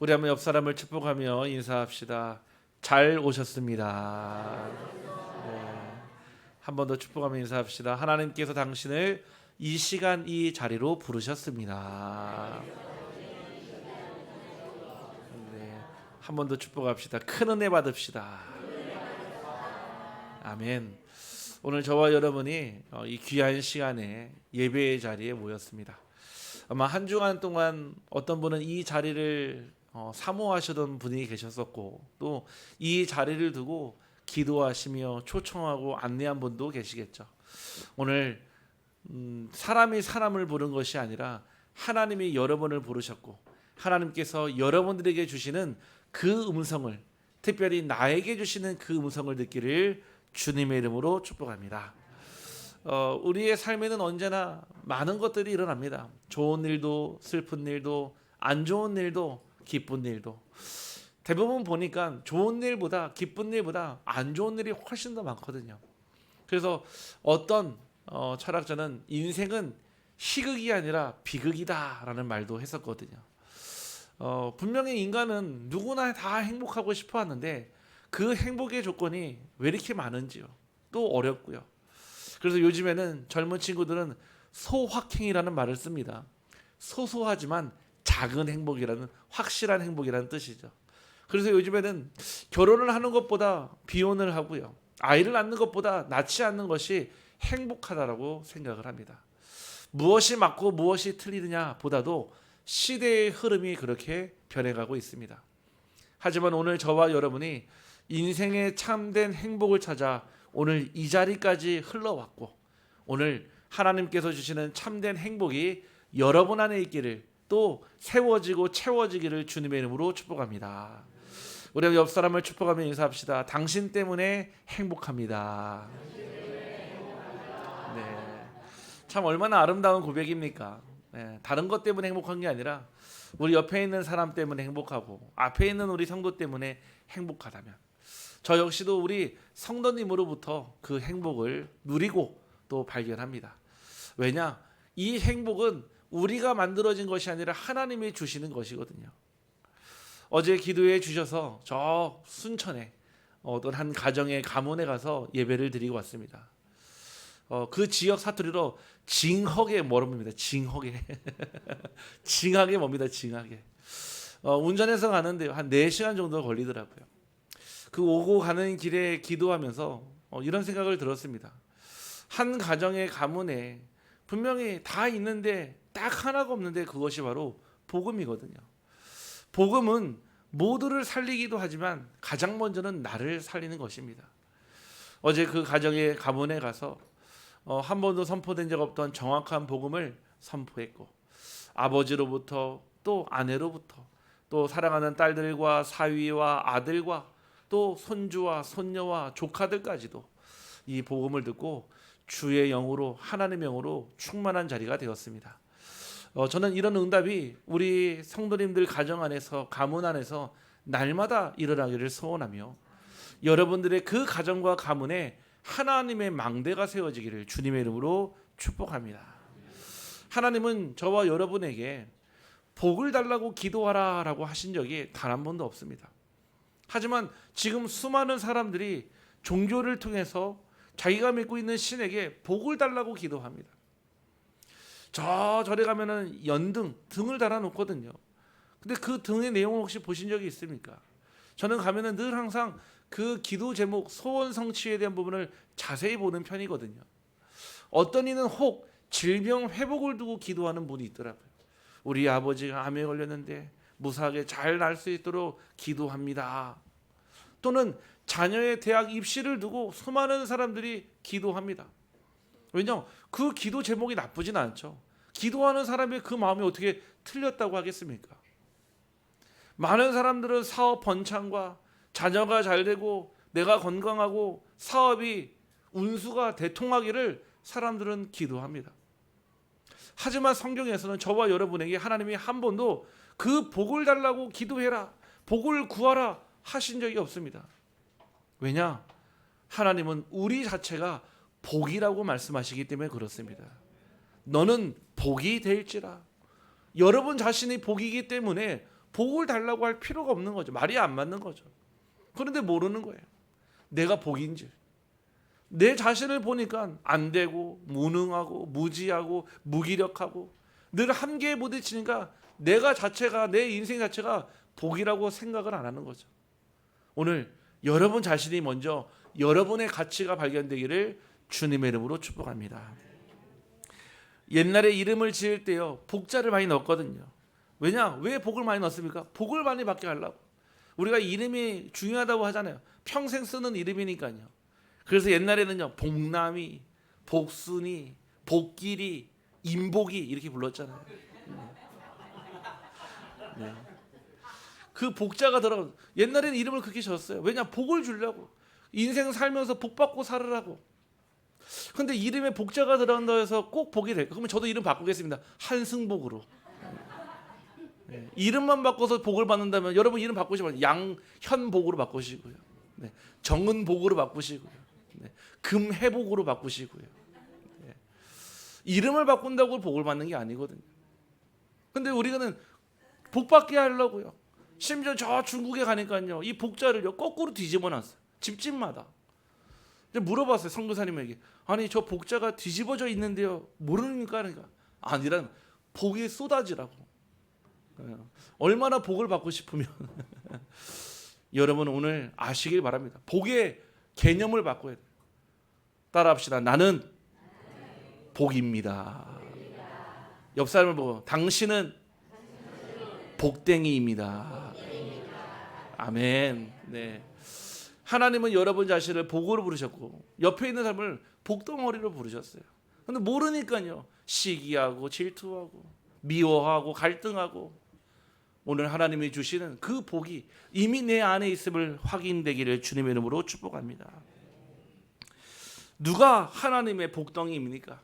우리 한번 옆 사람을 축복하며 인사합시다. 잘 오셨습니다. 네. 한 번 더 축복하며 인사합시다. 하나님께서 당신을 이 시간 이 자리로 부르셨습니다. 네. 한 번 더 축복합시다. 큰 은혜 받읍시다. 아멘. 오늘 저와 여러분이 이 귀한 시간에 예배의 자리에 모였습니다. 아마 한 주간 동안 어떤 분은 이 자리를 사모하시던 분이 계셨었고, 또 이 자리를 두고 기도하시며 초청하고 안내한 분도 계시겠죠. 오늘 사람이 사람을 부른 것이 아니라 하나님이 여러분을 부르셨고, 하나님께서 여러분들에게 주시는 그 음성을, 특별히 나에게 주시는 그 음성을 듣기를 주님의 이름으로 축복합니다. 우리의 삶에는 언제나 많은 것들이 일어납니다. 좋은 일도, 슬픈 일도, 안 좋은 일도, 기쁜 일도. 대부분 보니까 좋은 일보다, 기쁜 일보다 안 좋은 일이 훨씬 더 많거든요. 그래서 어떤 철학자는 인생은 희극이 아니라 비극이다라는 말도 했었거든요. 분명히 인간은 누구나 다 행복하고 싶어 하는데 그 행복의 조건이 왜 이렇게 많은지요. 또 어렵고요. 그래서 요즘에는 젊은 친구들은 소확행이라는 말을 씁니다. 소소하지만 작은 행복이라는, 확실한 행복이라는 뜻이죠. 그래서 요즘에는 결혼을 하는 것보다 비혼을 하고요, 아이를 낳는 것보다 낳지 않는 것이 행복하다라고 생각을 합니다. 무엇이 맞고 무엇이 틀리느냐 보다도 시대의 흐름이 그렇게 변해가고 있습니다. 하지만 오늘 저와 여러분이 인생의 참된 행복을 찾아 오늘 이 자리까지 흘러왔고, 오늘 하나님께서 주시는 참된 행복이 여러분 안에 있기를, 또 세워지고 채워지기를 주님의 이름으로 축복합니다. 우리 옆 사람을 축복하며 인사합시다. 당신 때문에 행복합니다. 네, 참 얼마나 아름다운 고백입니까? 네, 다른 것 때문에 행복한 게 아니라 우리 옆에 있는 사람 때문에 행복하고 앞에 있는 우리 성도 때문에 행복하다면, 저 역시도 우리 성도님으로부터 그 행복을 누리고 또 발견합니다. 왜냐? 이 행복은 우리가 만들어진 것이 아니라 하나님이 주시는 것이거든요. 어제 기도해 주셔서 저 순천에 어떤 한 가정의 가문에 가서 예배를 드리고 왔습니다. 그 지역 사투리로 징하게 뭐랍니다. 징하게 징하게 뭡니다. 징하게. 운전해서 가는데 한 4시간 정도 걸리더라고요. 그 오고 가는 길에 기도하면서 이런 생각을 들었습니다. 한 가정의 가문에 분명히 다 있는데 딱 하나가 없는데 그것이 바로 복음이거든요. 복음은 모두를 살리기도 하지만 가장 먼저는 나를 살리는 것입니다. 어제 그 가정의 가문에 가서 한 번도 선포된 적 없던 정확한 복음을 선포했고, 아버지로부터 또 아내로부터 또 사랑하는 딸들과 사위와 아들과 또 손주와 손녀와 조카들까지도 이 복음을 듣고 주의 영으로, 하나님의 영으로 충만한 자리가 되었습니다. 저는 이런 응답이 우리 성도님들 가정 안에서, 가문 안에서 날마다 일어나기를 소원하며, 여러분들의 그 가정과 가문에 하나님의 망대가 세워지기를 주님의 이름으로 축복합니다. 하나님은 저와 여러분에게 복을 달라고 기도하라라고 하신 적이 단 한 번도 없습니다. 하지만 지금 수많은 사람들이 종교를 통해서 자기가 믿고 있는 신에게 복을 달라고 기도합니다. 절에 가면은 연등, 등을 달아놓거든요. 근데 그 등의 내용을 혹시 보신 적이 있습니까? 저는 가면은 늘 항상 그 기도 제목, 소원 성취에 대한 부분을 자세히 보는 편이거든요. 어떤 이는 혹 질병 회복을 두고 기도하는 분이 있더라고요. 우리 아버지가 암에 걸렸는데 무사하게 잘 날 수 있도록 기도합니다. 또는 자녀의 대학 입시를 두고 수많은 사람들이 기도합니다. 왜냐? 그 기도 제목이 나쁘진 않죠. 기도하는 사람의 그 마음이 어떻게 틀렸다고 하겠습니까? 많은 사람들은 사업 번창과 자녀가 잘 되고 내가 건강하고 사업이 운수가 대통하기를 사람들은 기도합니다. 하지만 성경에서는 저와 여러분에게 하나님이 한 번도 그 복을 달라고 기도해라, 복을 구하라 하신 적이 없습니다. 왜냐? 하나님은 우리 자체가 복이라고 말씀하시기 때문에 그렇습니다. 너는 복이 될지라. 여러분 자신이 복이기 때문에 복을 달라고 할 필요가 없는 거죠. 말이 안 맞는 거죠. 그런데 모르는 거예요. 내가 복인 줄. 내 자신을 보니까 안 되고 무능하고 무지하고 무기력하고 늘 한계에 부딪히니까 내가 자체가, 내 인생 자체가 복이라고 생각을 안 하는 거죠. 오늘 여러분 자신이 먼저 여러분의 가치가 발견되기를 주님의 이름으로 축복합니다. 옛날에 이름을 지을 때요, 복자를 많이 넣었거든요. 왜 복을 많이 넣습니까? 복을 많이 받게 하려고. 우리가 이름이 중요하다고 하잖아요. 평생 쓰는 이름이니까요. 그래서 옛날에는요, 복남이, 복순이, 복길이, 임복이 이렇게 불렀잖아요. 네. 그 복자가 들어가. 옛날에는 이름을 그렇게 졌어요. 왜냐? 복을 주려고. 인생 살면서 복 받고 살으라고. 근데 이름에 복자가 들어간다 해서 꼭 복이 될까? 그러면 저도 이름 바꾸겠습니다. 한승복으로. 네. 이름만 바꿔서 복을 받는다면 여러분 이름 바꾸시면 양현복으로 바꾸시고요. 네. 정은복으로 바꾸시고요. 네. 금혜복으로 바꾸시고요. 네. 이름을 바꾼다고 복을 받는 게 아니거든요. 근데 우리는 복 받게 하려고요. 심지어 저 중국에 가니까요, 이 복자를요 거꾸로 뒤집어 놨어요. 집집마다. 이제 물어봤어요, 선교사님에게. 아니, 저 복자가 뒤집어져 있는데요, 모르니까. 그러니까 아니란, 복이 쏟아지라고. 얼마나 복을 받고 싶으면 여러분 오늘 아시길 바랍니다. 복의 개념을 바꿔야 돼요. 따라합시다. 나는 복입니다. 옆 사람을 보고 당신은 복댕이입니다. 아멘. 네. 하나님은 여러분 자신을 복으로 부르셨고 옆에 있는 사람을 복덩어리로 부르셨어요. 근데 모르니까요, 시기하고 질투하고 미워하고 갈등하고. 오늘 하나님이 주시는 그 복이 이미 내 안에 있음을 확인되기를 주님의 이름으로 축복합니다. 누가 하나님의 복덩이입니까?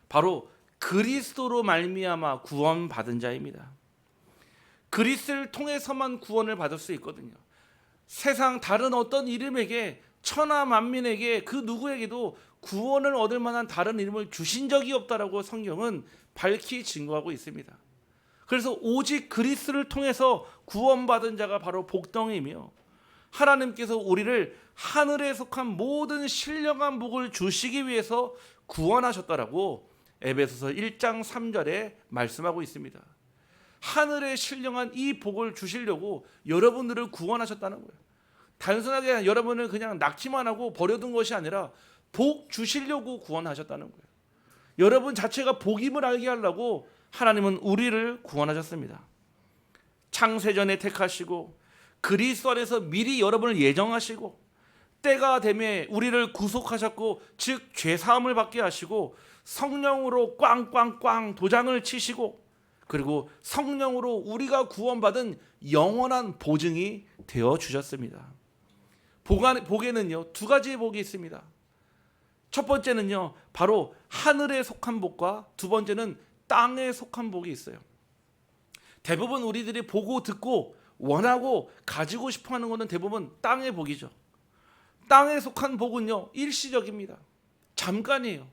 바로 그리스도로 말미암아 구원받은 자입니다. 그리스도를 통해서만 구원을 받을 수 있거든요. 세상 다른 어떤 이름에게, 천하 만민에게, 그 누구에게도 구원을 얻을 만한 다른 이름을 주신 적이 없다라고 성경은 밝히 증거하고 있습니다. 그래서 오직 그리스도를 통해서 구원받은 자가 바로 복덩이며, 하나님께서 우리를 하늘에 속한 모든 신령한 복을 주시기 위해서 구원하셨다라고 에베소서 1장 3절에 말씀하고 있습니다. 하늘의 신령한 이 복을 주시려고 여러분들을 구원하셨다는 거예요. 단순하게 여러분을 그냥 낙지만 하고 버려둔 것이 아니라 복 주시려고 구원하셨다는 거예요. 여러분 자체가 복임을 알게 하려고 하나님은 우리를 구원하셨습니다. 창세전에 택하시고 그리스도 안에서 미리 여러분을 예정하시고 때가 되매 우리를 구속하셨고, 즉 죄사함을 받게 하시고 성령으로 꽝꽝꽝 도장을 치시고, 그리고 성령으로 우리가 구원받은 영원한 보증이 되어 주셨습니다. 복에는요 두 가지의 복이 있습니다. 첫 번째는요 바로 하늘에 속한 복과 두 번째는 땅에 속한 복이 있어요. 대부분 우리들이 보고 듣고 원하고 가지고 싶어하는 것은 대부분 땅의 복이죠. 땅에 속한 복은요 일시적입니다. 잠깐이에요.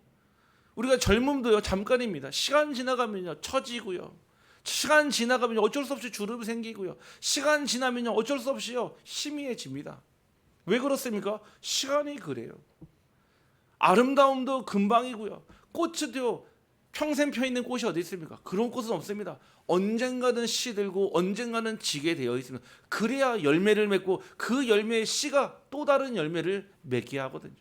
우리가 젊음도요 잠깐입니다. 시간 지나가면요 처지고요, 시간 지나가면 어쩔 수 없이 주름이 생기고요, 시간 지나면요 어쩔 수 없이요 희미해집니다. 왜 그렇습니까? 시간이 그래요. 아름다움도 금방이고요, 꽃도 평생 펴 있는 꽃이 어디 있습니까? 그런 꽃은 없습니다. 언젠가는 시들고 언젠가는 지게 되어 있습니다. 그래야 열매를 맺고 그 열매의 씨가 또 다른 열매를 맺게 하거든요.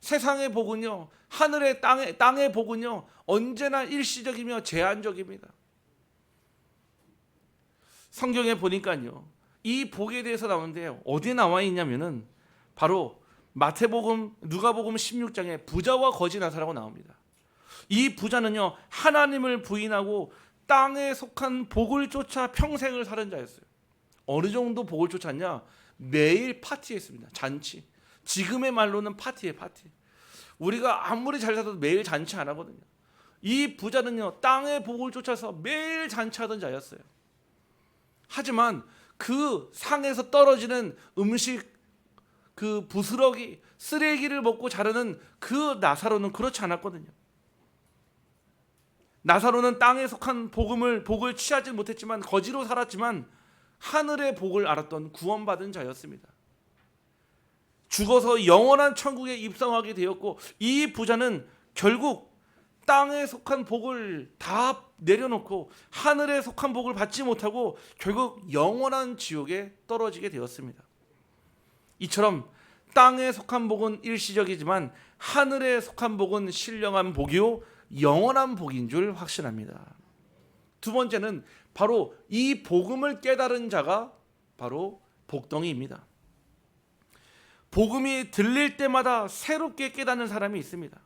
세상의 복은요, 하늘의 땅의 복은요 언제나 일시적이며 제한적입니다. 성경에 보니까요 이 복에 대해서 나오는데요, 어디에 나와 있냐면은 바로 마태복음, 누가복음 16장에 부자와 거지 나사라고 나옵니다. 이 부자는요 하나님을 부인하고 땅에 속한 복을 쫓아 평생을 사는 자였어요. 어느 정도 복을 쫓았냐? 매일 파티했습니다. 잔치. 지금의 말로는 파티예요, 파티. 우리가 아무리 잘 살아도 매일 잔치 안 하거든요. 이 부자는요 땅의 복을 쫓아서 매일 잔치하던 자였어요. 하지만 그 상에서 떨어지는 음식, 그 부스러기, 쓰레기를 먹고 자라는 그 나사로는 그렇지 않았거든요. 나사로는 땅에 속한 복을 취하지 못했지만 거지로 살았지만 하늘의 복을 알았던 구원받은 자였습니다. 죽어서 영원한 천국에 입성하게 되었고, 이 부자는 결국 땅에 속한 복을 다 내려놓고 하늘에 속한 복을 받지 못하고 결국 영원한 지옥에 떨어지게 되었습니다. 이처럼 땅에 속한 복은 일시적이지만 하늘에 속한 복은 신령한 복이요 영원한 복인 줄 확신합니다. 두 번째는 바로 이 복음을 깨달은 자가 바로 복덩이입니다. 복음이 들릴 때마다 새롭게 깨닫는 사람이 있습니다.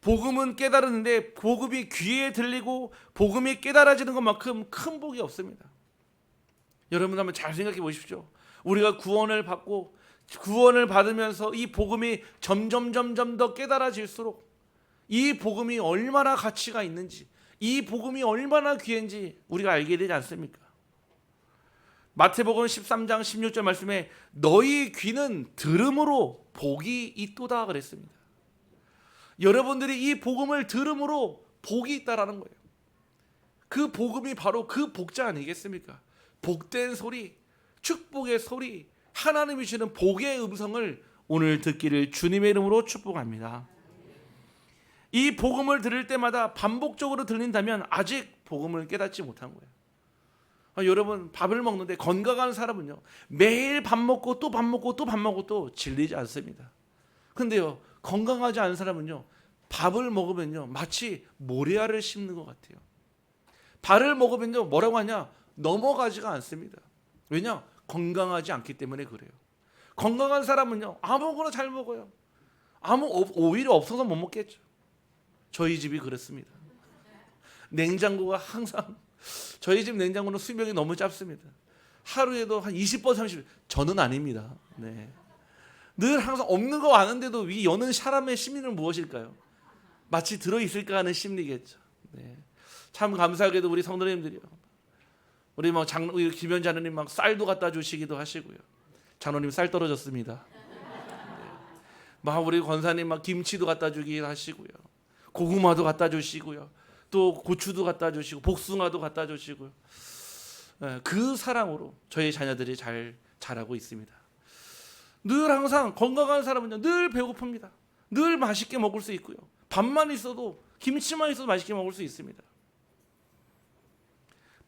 복음은 깨달았는데 복음이 귀에 들리고 복음이 깨달아지는 것만큼 큰 복이 없습니다. 여러분 한번 잘 생각해 보십시오. 우리가 구원을 받고 구원을 받으면서 이 복음이 점점 더 깨달아질수록 이 복음이 얼마나 가치가 있는지, 이 복음이 얼마나 귀한지 우리가 알게 되지 않습니까? 마태복음 13장 16절 말씀에 너희 귀는 들음으로 복이 있도다 그랬습니다. 여러분들이 이 복음을 들음으로 복이 있다라는 거예요. 그 복음이 바로 그 복자 아니겠습니까? 복된 소리, 축복의 소리, 하나님이 주시는 복의 음성을 오늘 듣기를 주님의 이름으로 축복합니다. 이 복음을 들을 때마다 반복적으로 들린다면 아직 복음을 깨닫지 못한 거예요. 여러분 밥을 먹는데 건강한 사람은요 매일 밥 먹고 또 밥 먹고 또 밥 먹고 또 질리지 않습니다. 근데요 건강하지 않은 사람은요 밥을 먹으면요 마치 모래알을 씹는 것 같아요. 밥을 먹으면요 뭐라고 하냐 넘어가지가 않습니다. 왜냐 건강하지 않기 때문에 그래요. 건강한 사람은요 아무거나 잘 먹어요. 오히려 없어서 못 먹겠죠. 저희 집이 그렇습니다. 냉장고가 항상 저희 집 냉장고는 수명이 너무 짧습니다. 하루에도 한 20번 30번 저는 아닙니다. 네. 늘 항상 없는 거 아는데도 위 여는 사람의 심리는 무엇일까요? 마치 들어있을까 하는 심리겠죠. 네. 참 감사하게도 우리 성도님들이요. 우리 우리 김현 자녀님 막 쌀도 갖다 주시기도 하시고요. 장로님 쌀 떨어졌습니다. 네. 막 우리 권사님 막 김치도 갖다 주기도 하시고요. 고구마도 갖다 주시고요. 또 고추도 갖다 주시고 복숭아도 갖다 주시고요. 그 사랑으로 저희 자녀들이 잘 자라고 있습니다. 늘 항상 건강한 사람은요 늘 배고픕니다. 늘 맛있게 먹을 수 있고요. 밥만 있어도 김치만 있어도 맛있게 먹을 수 있습니다.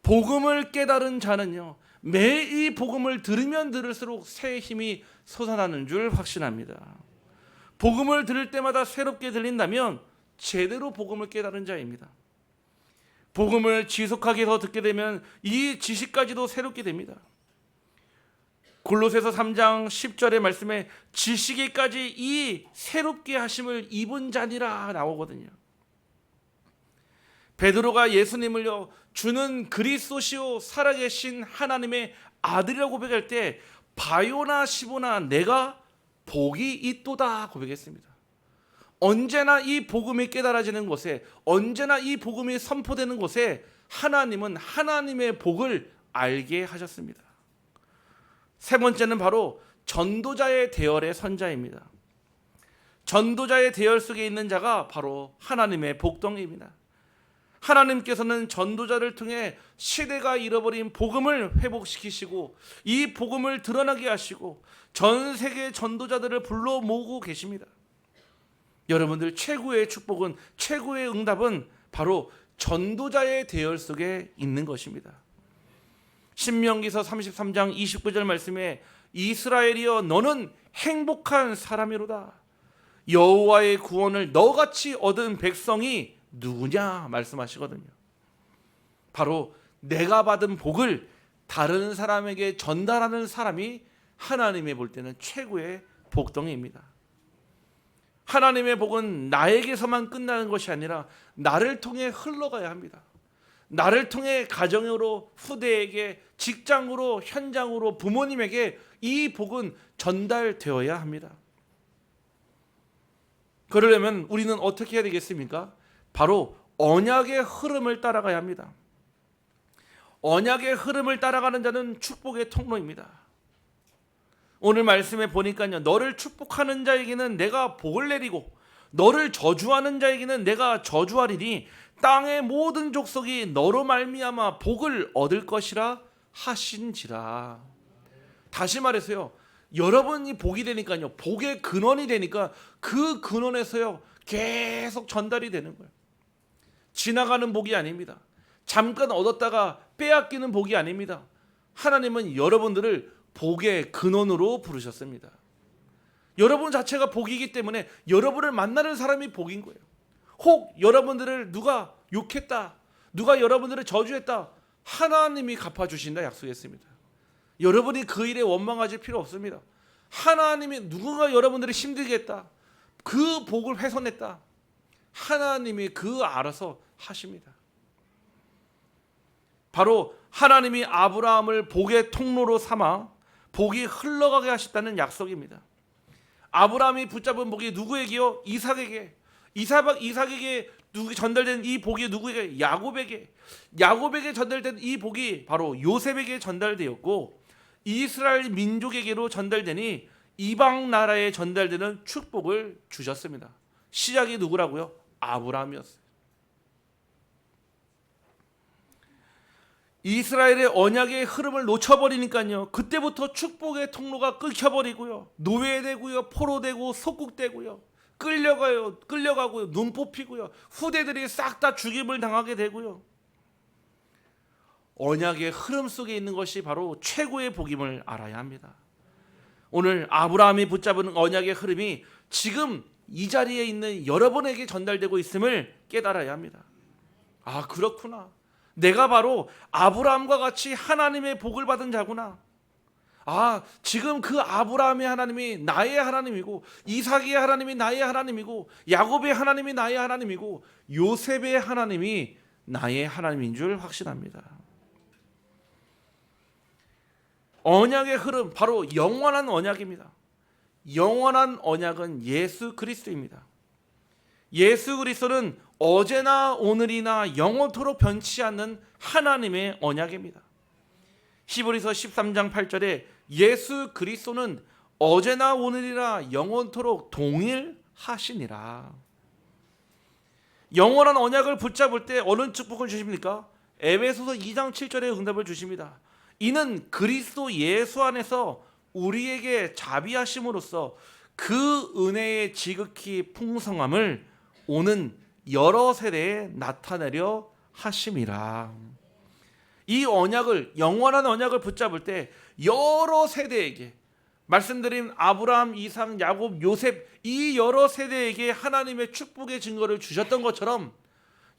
복음을 깨달은 자는요 매일 이 복음을 들으면 들을수록 새 힘이 솟아나는 줄 확신합니다. 복음을 들을 때마다 새롭게 들린다면 제대로 복음을 깨달은 자입니다. 복음을 지속하게 더 듣게 되면 이 지식까지도 새롭게 됩니다. 골로새서 3장 10절의 말씀에 지식에까지 이 새롭게 하심을 입은 자니라 나오거든요. 베드로가 예수님을요 주는 그리스도시요 살아계신 하나님의 아들이라고 고백할 때 바요나 시보나 내가 복이 있도다 고백했습니다. 언제나 이 복음이 깨달아지는 곳에, 언제나 이 복음이 선포되는 곳에 하나님은 하나님의 복을 알게 하셨습니다. 세 번째는 바로 전도자의 대열의 선자입니다. 전도자의 대열 속에 있는 자가 바로 하나님의 복덩이입니다. 하나님께서는 전도자를 통해 시대가 잃어버린 복음을 회복시키시고 이 복음을 드러나게 하시고 전 세계 전도자들을 불러 모으고 계십니다. 여러분들 최고의 축복은, 최고의 응답은 바로 전도자의 대열 속에 있는 것입니다. 신명기서 33장 29절 말씀에 이스라엘이여 너는 행복한 사람이로다. 여호와의 구원을 너같이 얻은 백성이 누구냐 말씀하시거든요. 바로 내가 받은 복을 다른 사람에게 전달하는 사람이 하나님이 볼 때는 최고의 복덩이입니다. 하나님의 복은 나에게서만 끝나는 것이 아니라 나를 통해 흘러가야 합니다. 나를 통해 가정으로, 후대에게, 직장으로, 현장으로, 부모님에게 이 복은 전달되어야 합니다. 그러려면 우리는 어떻게 해야 되겠습니까? 바로 언약의 흐름을 따라가야 합니다. 언약의 흐름을 따라가는 자는 축복의 통로입니다. 오늘 말씀에 보니까요 너를 축복하는 자에게는 내가 복을 내리고 너를 저주하는 자에게는 내가 저주하리니 땅의 모든 족속이 너로 말미암아 복을 얻을 것이라 하신지라. 다시 말해서요, 여러분이 복이 되니까요, 복의 근원이 되니까 그 근원에서요 계속 전달이 되는 거예요. 지나가는 복이 아닙니다. 잠깐 얻었다가 빼앗기는 복이 아닙니다. 하나님은 여러분들을 복의 근원으로 부르셨습니다. 여러분 자체가 복이기 때문에 여러분을 만나는 사람이 복인 거예요. 혹 여러분들을 누가 욕했다, 누가 여러분들을 저주했다, 하나님이 갚아주신다 약속했습니다. 여러분이 그 일에 원망하실 필요 없습니다. 하나님이 누군가 여러분들을 힘들게 했다, 그 복을 훼손했다, 하나님이 그 알아서 하십니다. 바로 하나님이 아브라함을 복의 통로로 삼아 복이 흘러가게 하셨다는 약속입니다. 아브라함이 붙잡은 복이 누구에게요? 이삭에게. 이삭에게 전달된 이 복이 누구에게? 야곱에게. 야곱에게 전달된 이 복이 바로 요셉에게 전달되었고, 이스라엘 민족에게로 전달되니 이방 나라에 전달되는 축복을 주셨습니다. 시작이 누구라고요? 아브라함이었어요. 이스라엘의 언약의 흐름을 놓쳐버리니까요, 그때부터 축복의 통로가 끊겨버리고요, 노예되고요, 포로되고 속국되고요, 끌려가고요, 눈 뽑히고요, 후대들이 싹 다 죽임을 당하게 되고요. 언약의 흐름 속에 있는 것이 바로 최고의 복임을 알아야 합니다. 오늘 아브라함이 붙잡은 언약의 흐름이 지금 이 자리에 있는 여러분에게 전달되고 있음을 깨달아야 합니다. 아, 그렇구나. 내가 바로 아브라함과 같이 하나님의 복을 받은 자구나. 아, 지금 그 아브라함의 하나님이 나의 하나님이고, 이삭의 하나님이 나의 하나님이고, 야곱의 하나님이 나의 하나님이고, 요셉의 하나님이 나의 하나님인 줄 확신합니다. 언약의 흐름, 바로 영원한 언약입니다. 영원한 언약은 예수 그리스도입니다. 예수 그리스도는 어제나 오늘이나 영원토록 변치 않는 하나님의 언약입니다. 히브리서 13장 8절에 예수 그리스도는 어제나 오늘이나 영원토록 동일하시니라. 영원한 언약을 붙잡을 때 어느 축복을 주십니까? 에베소서 2장 7절에 응답을 주십니다. 이는 그리스도 예수 안에서 우리에게 자비하심으로써 그 은혜의 지극히 풍성함을 오는 여러 세대에 나타내려 하심이라. 이 언약을, 영원한 언약을 붙잡을 때 여러 세대에게, 말씀드린 아브라함, 이삭, 야곱, 요셉, 이 여러 세대에게 하나님의 축복의 증거를 주셨던 것처럼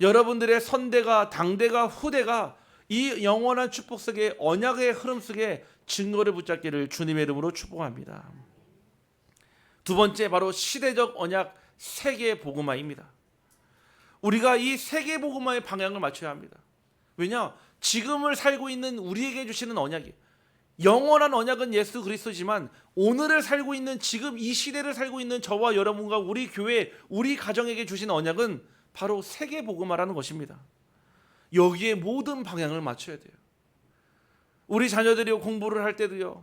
여러분들의 선대가, 당대가, 후대가 이 영원한 축복 속에, 언약의 흐름 속에 증거를 붙잡기를 주님의 이름으로 축복합니다. 두 번째, 바로 시대적 언약 세계 복음화입니다. 우리가 이 세계 복음화의 방향을 맞춰야 합니다. 왜냐? 지금을 살고 있는 우리에게 주시는 언약이, 영원한 언약은 예수 그리스도지만 오늘을 살고 있는, 지금 이 시대를 살고 있는 저와 여러분과 우리 교회, 우리 가정에게 주신 언약은 바로 세계 복음화라는 것입니다. 여기에 모든 방향을 맞춰야 돼요. 우리 자녀들이 공부를 할 때도요,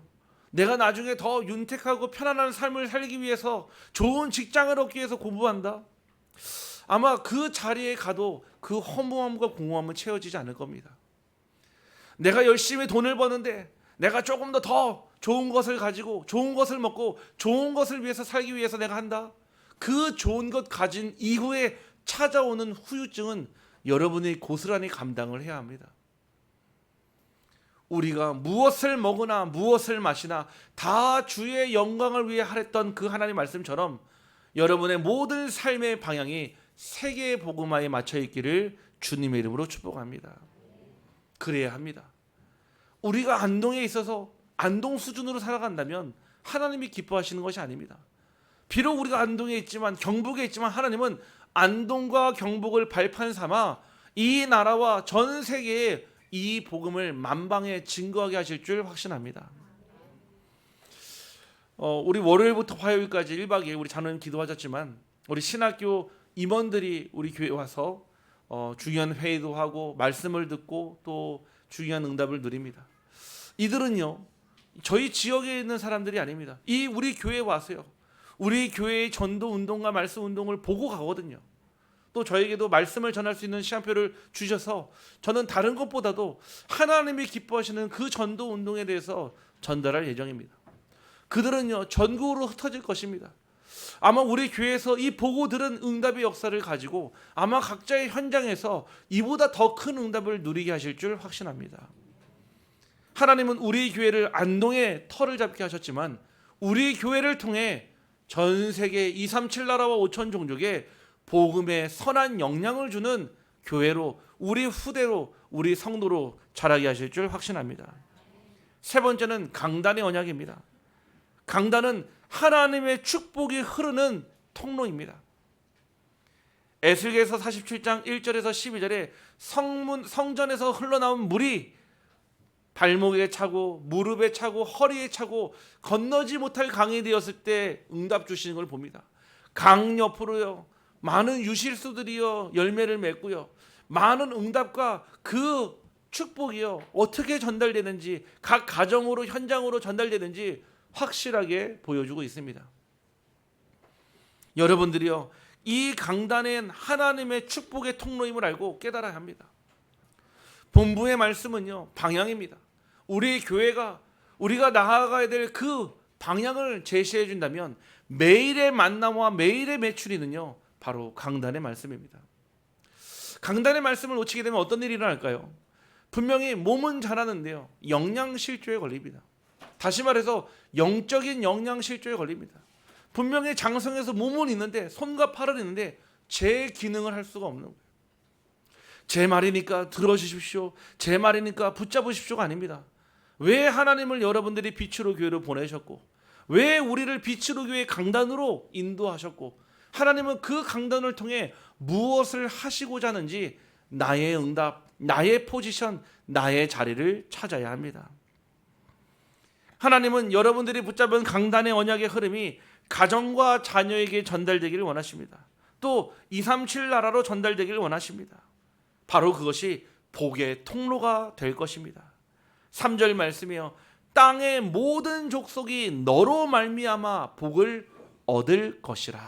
내가 나중에 더 윤택하고 편안한 삶을 살기 위해서, 좋은 직장을 얻기 위해서 공부한다. 아마 그 자리에 가도 그 허무함과 공허함은 채워지지 않을 겁니다. 내가 열심히 돈을 버는데 내가 조금 더 좋은 것을 가지고, 좋은 것을 먹고, 좋은 것을 위해서 살기 위해서 내가 한다. 그 좋은 것 가진 이후에 찾아오는 후유증은 여러분이 고스란히 감당을 해야 합니다. 우리가 무엇을 먹으나 무엇을 마시나 다 주의 영광을 위해 하랬던 그 하나님 말씀처럼 여러분의 모든 삶의 방향이 세계 복음화에 맞춰 있기를 주님의 이름으로 축복합니다. 그래야 합니다. 우리가 안동에 있어서 안동 수준으로 살아간다면 하나님이 기뻐하시는 것이 아닙니다. 비록 우리가 안동에 있지만, 경북에 있지만, 하나님은 안동과 경북을 발판 삼아 이 나라와 전 세계에 이 복음을 만방에 증거하게 하실 줄 확신합니다. 우리 월요일부터 화요일까지 1박 2일 우리 자녀님 기도하셨지만, 우리 신학교 임원들이 우리 교회에 와서 중요한 회의도 하고 말씀을 듣고 또 중요한 응답을 누립니다. 이들은요, 저희 지역에 있는 사람들이 아닙니다. 이 우리 교회에 와서요, 우리 교회의 전도 운동과 말씀 운동을 보고 가거든요. 또 저에게도 말씀을 전할 수 있는 시간표를 주셔서 저는 다른 것보다도 하나님이 기뻐하시는 그 전도 운동에 대해서 전달할 예정입니다. 그들은요 전국으로 흩어질 것입니다. 아마 우리 교회에서 이 보고 들은 응답의 역사를 가지고 아마 각자의 현장에서 이보다 더 큰 응답을 누리게 하실 줄 확신합니다. 하나님은 우리 교회를 안동의 터를 잡게 하셨지만 우리 교회를 통해 전 세계 237 나라와 5천 종족에 복음의 선한 영향을 주는 교회로, 우리 후대로, 우리 성도로 자라게 하실 줄 확신합니다. 세 번째는 강단의 언약입니다. 강단은 하나님의 축복이 흐르는 통로입니다. 에스겔서 47장 1절에서 12절에 성전에서 흘러나온 물이 발목에 차고 무릎에 차고 허리에 차고 건너지 못할 강이 되었을 때 응답 주시는 걸 봅니다. 강 옆으로요 많은 유실수들이요 열매를 맺고요 많은 응답과 그 축복이요 어떻게 전달되는지 각 가정으로 현장으로 전달되는지 확실하게 보여주고 있습니다. 여러분들이요 이 강단은 하나님의 축복의 통로임을 알고 깨달아야 합니다. 본부의 말씀은요 방향입니다. 우리 교회가 우리가 나아가야 될 그 방향을 제시해 준다면 매일의 만남과 매일의 매출이는요 바로 강단의 말씀입니다. 강단의 말씀을 놓치게 되면 어떤 일이 일어날까요? 분명히 몸은 잘하는데요 영양실조에 걸립니다. 다시 말해서 영적인 영양실조에 걸립니다. 분명히 장성해서 몸은 있는데 손과 팔은 있는데 제 기능을 할 수가 없는 거예요. 제 말이니까 들어주십시오, 제 말이니까 붙잡으십시오가 아닙니다. 왜 하나님을 여러분들이 빛으로 교회로 보내셨고 왜 우리를 빛으로 교회 강단으로 인도하셨고 하나님은 그 강단을 통해 무엇을 하시고자 하는지 나의 응답, 나의 포지션, 나의 자리를 찾아야 합니다. 하나님은 여러분들이 붙잡은 강단의 언약의 흐름이 가정과 자녀에게 전달되기를 원하십니다. 또 237 나라로 전달되기를 원하십니다. 바로 그것이 복의 통로가 될 것입니다. 3절 말씀이요 땅의 모든 족속이 너로 말미암아 복을 얻을 것이라.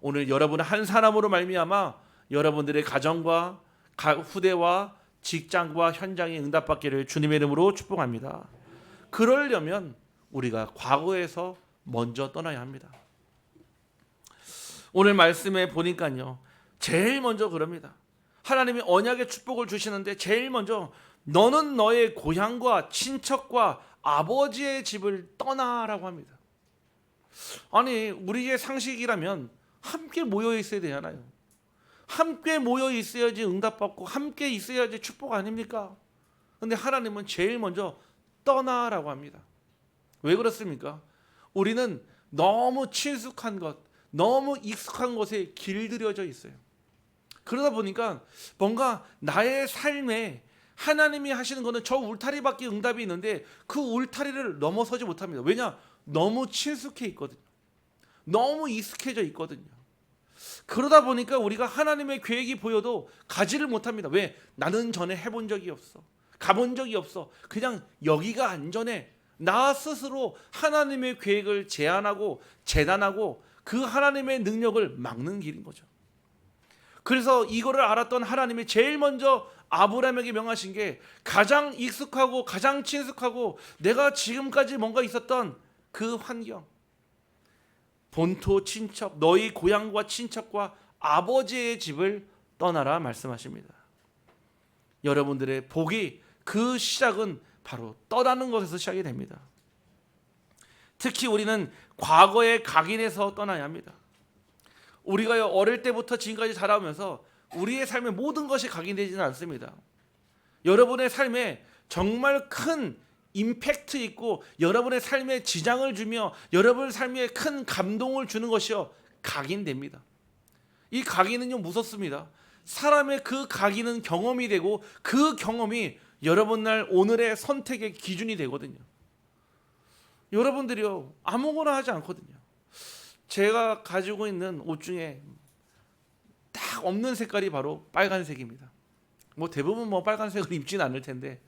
오늘 여러분 한 사람으로 말미암아 여러분들의 가정과 후대와 직장과 현장이 응답받기를 주님의 이름으로 축복합니다. 그러려면 우리가 과거에서 먼저 떠나야 합니다. 오늘 말씀에 보니까요 제일 먼저 그럽니다. 하나님이 언약의 축복을 주시는데 제일 먼저 너는 너의 고향과 친척과 아버지의 집을 떠나라고 합니다. 아니 우리의 상식이라면 함께 모여 있어야 되잖아요. 함께 모여 있어야지 응답받고 함께 있어야지 축복 아닙니까? 그런데 하나님은 제일 먼저 떠나라고 합니다. 왜 그렇습니까? 우리는 너무 친숙한 것, 너무 익숙한 것에 길들여져 있어요. 그러다 보니까 뭔가 나의 삶에 하나님이 하시는 거는 저 울타리밖에 응답이 있는데 그 울타리를 넘어서지 못합니다. 왜냐? 너무 친숙해 있거든요. 너무 익숙해져 있거든요. 그러다 보니까 우리가 하나님의 계획이 보여도 가지를 못합니다. 왜? 나는 전에 해본 적이 없어. 가본 적이 없어. 그냥 여기가 안전해. 나 스스로 하나님의 계획을 제한하고 재단하고 그 하나님의 능력을 막는 길인 거죠. 그래서 이거를 알았던 하나님이 제일 먼저 아브라함에게 명하신 게 가장 익숙하고 가장 친숙하고 내가 지금까지 뭔가 있었던 그 환경, 본토 친척, 너희 고향과 친척과 아버지의 집을 떠나라 말씀하십니다. 여러분들의 복이 그 시작은 바로 떠나는 것에서 시작이 됩니다. 특히 우리는 과거에 각인해서 떠나야 합니다. 우리가 어릴 때부터 지금까지 자라오면서 우리의 삶의 모든 것이 각인되지는 않습니다. 여러분의 삶에 정말 큰 임팩트 있고 여러분의 삶에 지장을 주며 여러분의 삶에 큰 감동을 주는 것이요 각인됩니다. 이 각인은요 무섭습니다. 사람의 그 각인은 경험이 되고 그 경험이 여러분 날 오늘의 선택의 기준이 되거든요. 여러분들이요 아무거나 하지 않거든요. 제가 가지고 있는 옷 중에 딱 없는 색깔이 바로 빨간색입니다. 뭐 대부분 뭐 빨간색을 입지는 않을 텐데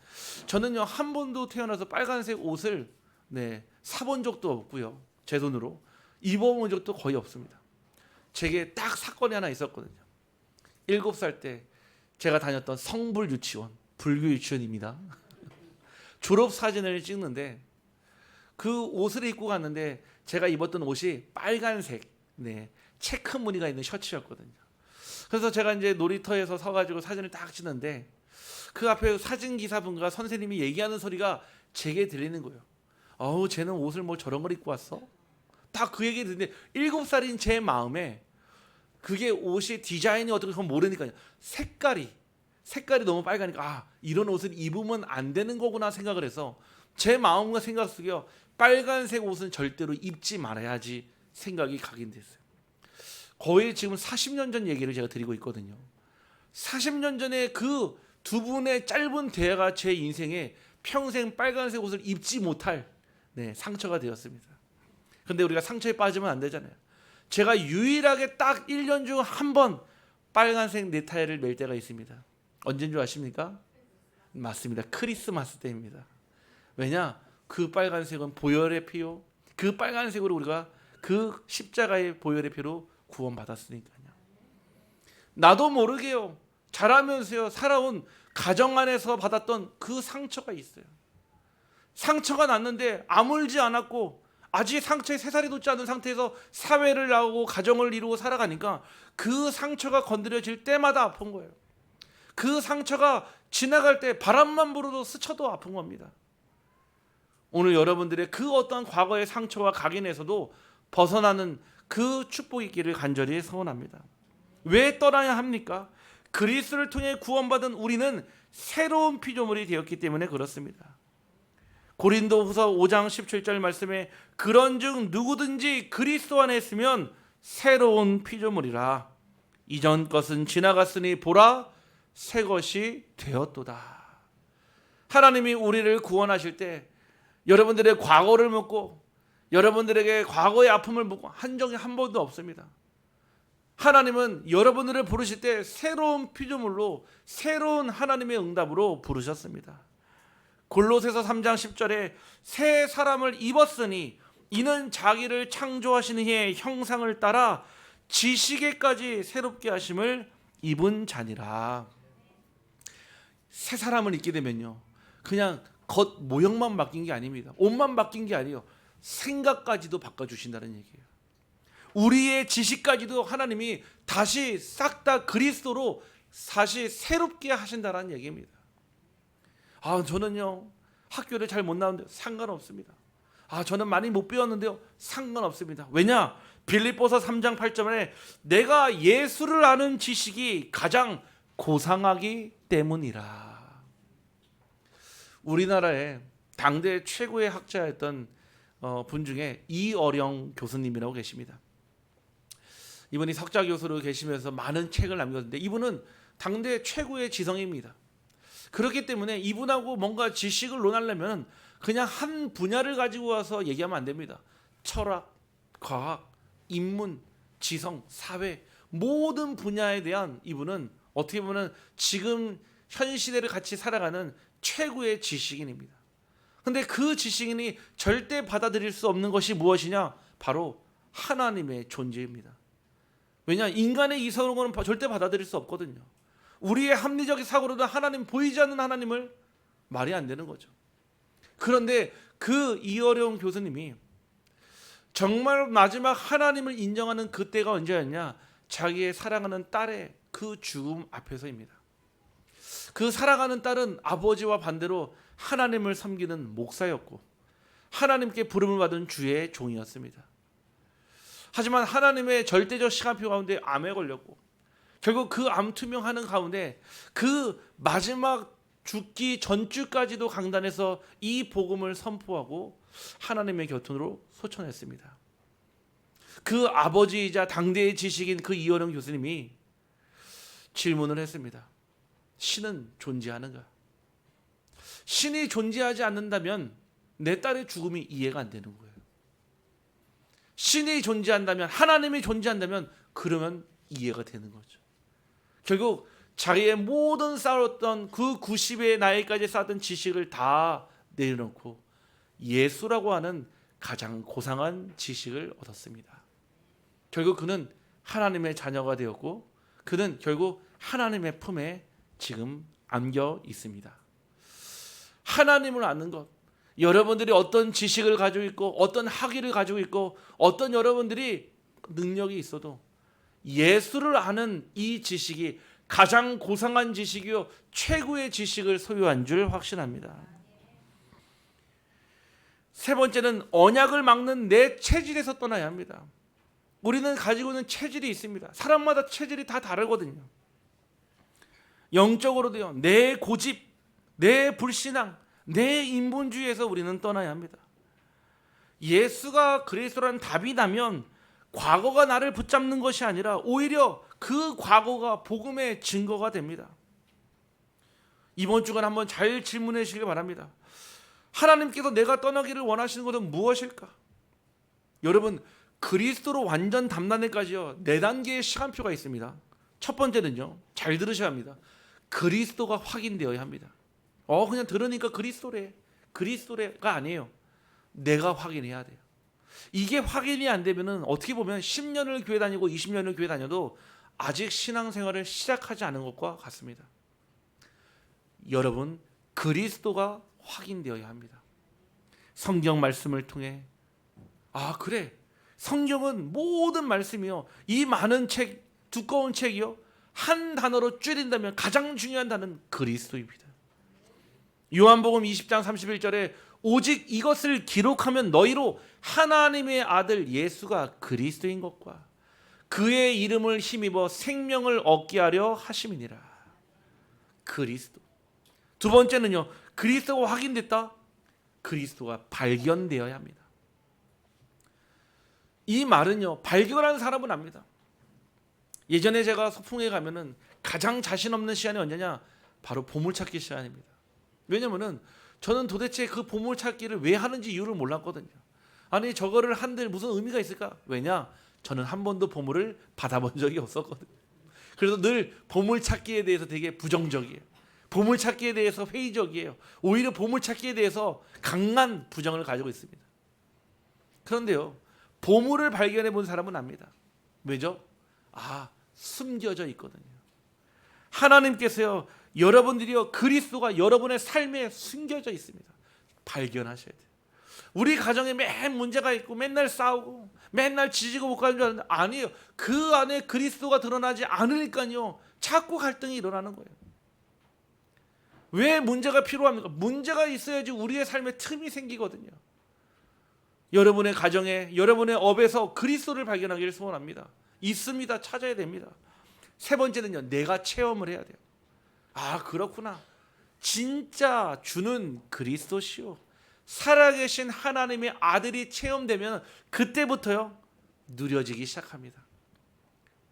저는요 한 번도 태어나서 빨간색 옷을 사본 적도 없고요. 제 돈으로 입어본 적도 거의 없습니다. 제게 딱 사건이 하나 있었거든요. 7살 때 제가 다녔던 성불 유치원, 불교 유치원입니다. 졸업 사진을 찍는데 그 옷을 입고 갔는데 제가 입었던 옷이 빨간색, 체크 무늬가 있는 셔츠였거든요. 그래서 제가 이제 놀이터에서 서가지고 사진을 딱 찍는데 그 앞에 사진 기사분과 선생님이 얘기하는 소리가 제게 들리는 거예요. 어우, 쟤는 옷을 뭐 저런 걸 입고 왔어? 딱 그 얘기 듣는데 7살인 제 마음에 그게 옷이 디자인이 어떻게 그건 모르니까요. 색깔이 너무 빨가니까 이런 옷을 입으면 안 되는 거구나 생각을 해서 제 마음과 생각 속에요. 빨간색 옷은 절대로 입지 말아야지 생각이 각인됐어요. 거의 지금 40년 전 얘기를 제가 드리고 있거든요. 40년 전에 그 두 분의 짧은 대화가 제 인생에 평생 빨간색 옷을 입지 못할 상처가 되었습니다. 근데 우리가 상처에 빠지면 안 되잖아요. 제가 유일하게 딱 1년 중 한 번 빨간색 넥타이를 멜 때가 있습니다. 언제인 줄 아십니까? 맞습니다. 크리스마스 때입니다. 왜냐? 그 빨간색은 보혈의 피요. 그 빨간색으로 우리가 그 십자가의 보혈의 피로 구원받았으니까요. 나도 모르게요. 자라면서요 살아온 가정 안에서 받았던 그 상처가 있어요. 상처가 났는데 아물지 않았고 아직 상처에 새살이 돋지 않은 상태에서 사회를 나오고 가정을 이루고 살아가니까 그 상처가 건드려질 때마다 아픈 거예요. 그 상처가 지나갈 때 바람만 불어도 스쳐도 아픈 겁니다. 오늘 여러분들의 그 어떤 과거의 상처와 각인에서도 벗어나는 그 축복이 있기를 간절히 소원합니다. 왜 떠나야 합니까? 그리스도를 통해 구원받은 우리는 새로운 피조물이 되었기 때문에 그렇습니다. 고린도후서 5장 17절 말씀에 그런즉 누구든지 그리스도 안에 있으면 새로운 피조물이라 이전 것은 지나갔으니 보라 새 것이 되었도다. 하나님이 우리를 구원하실 때 여러분들의 과거를 묻고 여러분들에게 과거의 아픔을 묻고 한 적이 한 번도 없습니다. 하나님은 여러분들을 부르실 때 새로운 피조물로 새로운 하나님의 응답으로 부르셨습니다. 골로새서 3장 10절에 새 사람을 입었으니 이는 자기를 창조하신 이의 형상을 따라 지식에까지 새롭게 하심을 입은 자니라. 새 사람을 입게 되면요 그냥 겉 모형만 바뀐 게 아닙니다. 옷만 바뀐 게 아니에요. 생각까지도 바꿔주신다는 얘기예요. 우리의 지식까지도 하나님이 다시 싹 다 그리스도로 다시 새롭게 하신다는 얘기입니다. 저는요 학교를 잘 못 나오는데 상관없습니다. 저는 많이 못 배웠는데요 상관없습니다. 왜냐? 빌립보서 3장 8절에 내가 예수를 아는 지식이 가장 고상하기 때문이라. 우리나라의 당대 최고의 학자였던 분 중에 이어령 교수님이라고 계십니다. 이분이 석자 교수로 계시면서 많은 책을 남겼는데 이분은 당대 최고의 지성입니다. 그렇기 때문에 이분하고 뭔가 지식을 논하려면 그냥 한 분야를 가지고 와서 얘기하면 안 됩니다. 철학, 과학, 인문, 지성, 사회 모든 분야에 대한 이분은 어떻게 보면 지금 현 시대를 같이 살아가는 최고의 지식인입니다. 근데 그 지식인이 절대 받아들일 수 없는 것이 무엇이냐? 바로 하나님의 존재입니다. 왜냐? 인간의 이성으로는 절대 받아들일 수 없거든요. 우리의 합리적 사고로는 하나님, 보이지 않는 하나님을 말이 안 되는 거죠. 그런데 그 이어려운 교수님이 정말 마지막 하나님을 인정하는 그때가 언제였냐? 자기의 사랑하는 딸의 그 죽음 앞에서입니다. 그 사랑하는 딸은 아버지와 반대로 하나님을 섬기는 목사였고 하나님께 부름을 받은 주의 종이었습니다. 하지만 하나님의 절대적 시간표 가운데 암에 걸렸고 결국 그 암 투명하는 가운데 그 마지막 죽기 전주까지도 강단에서 이 복음을 선포하고 하나님의 곁으로 소천했습니다. 그 아버지이자 당대의 지식인 그 이어령 교수님이 질문을 했습니다. 신은 존재하는가? 신이 존재하지 않는다면 내 딸의 죽음이 이해가 안 되는 거예요. 신이 존재한다면, 하나님이 존재한다면 그러면 이해가 되는 거죠. 결국 자기의 모든 쌓았던 그 90의 나이까지 쌓았던 지식을 다 내려놓고 예수라고 하는 가장 고상한 지식을 얻었습니다. 결국 그는 하나님의 자녀가 되었고 그는 결국 하나님의 품에 지금 안겨 있습니다. 하나님을 아는 것, 여러분들이 어떤 지식을 가지고 있고 어떤 학위를 가지고 있고 어떤 여러분들이 능력이 있어도 예수를 아는 이 지식이 가장 고상한 지식이요 최고의 지식을 소유한 줄 확신합니다. 세 번째는 언약을 막는 내 체질에서 떠나야 합니다. 우리는 가지고 있는 체질이 있습니다. 사람마다 체질이 다 다르거든요. 영적으로도요. 내 고집, 내 불신앙, 내 인본주의에서 우리는 떠나야 합니다. 예수가 그리스도라는 답이 나면 과거가 나를 붙잡는 것이 아니라 오히려 그 과거가 복음의 증거가 됩니다. 이번 주간 한번 잘 질문해 주시길 바랍니다. 하나님께서 내가 떠나기를 원하시는 것은 무엇일까? 여러분, 그리스도로 완전 담나내까지요 4단계의 시간표가 있습니다. 첫 번째는요, 잘 들으셔야 합니다. 그리스도가 확인되어야 합니다. 그냥 들으니까 그리스도래가 아니에요. 내가 확인해야 돼요. 이게 확인이 안 되면은 어떻게 보면 10년을 교회 다니고 20년을 교회 다녀도 아직 신앙생활을 시작하지 않은 것과 같습니다. 여러분, 그리스도가 확인되어야 합니다. 성경 말씀을 통해 그래, 성경은 모든 말씀이요 이 많은 책, 두꺼운 책이요 한 단어로 줄인다면 가장 중요한 단어는 그리스도입니다. 요한복음 20장 31절에 오직 이것을 기록하면 너희로 하나님의 아들 예수가 그리스도인 것과 그의 이름을 힘입어 생명을 얻게 하려 하심이니라. 그리스도. 두 번째는요, 그리스도가 확인됐다. 그리스도가 발견되어야 합니다. 이 말은요, 발견하는 사람은 압니다. 예전에 제가 소풍에 가면은 가장 자신 없는 시간이 언제냐? 바로 보물찾기 시간입니다. 왜냐면은 저는 도대체 그 보물찾기를 왜 하는지 이유를 몰랐거든요. 아니, 저거를 한들 무슨 의미가 있을까? 왜냐? 저는 한 번도 보물을 받아본 적이 없었거든요. 그래서 늘 보물찾기에 대해서 되게 부정적이에요. 보물찾기에 대해서 회의적이에요. 오히려 보물찾기에 대해서 강한 부정을 가지고 있습니다. 그런데요, 보물을 발견해 본 사람은 압니다. 왜죠? 숨겨져 있거든요. 하나님께서요, 여러분들이요, 그리스도가 여러분의 삶에 숨겨져 있습니다. 발견하셔야 돼요. 우리 가정에 맨 문제가 있고 맨날 싸우고 맨날 지지고 못 가는 줄 아는데 아니에요. 그 안에 그리스도가 드러나지 않으니까요 자꾸 갈등이 일어나는 거예요. 왜 문제가 필요합니까? 문제가 있어야지 우리의 삶에 틈이 생기거든요. 여러분의 가정에, 여러분의 업에서 그리스도를 발견하기를 소원합니다. 있습니다. 찾아야 됩니다. 세 번째는요, 내가 체험을 해야 돼요. 그렇구나. 진짜 주는 그리스도시요 살아계신 하나님의 아들이 체험되면 그때부터요 누려지기 시작합니다.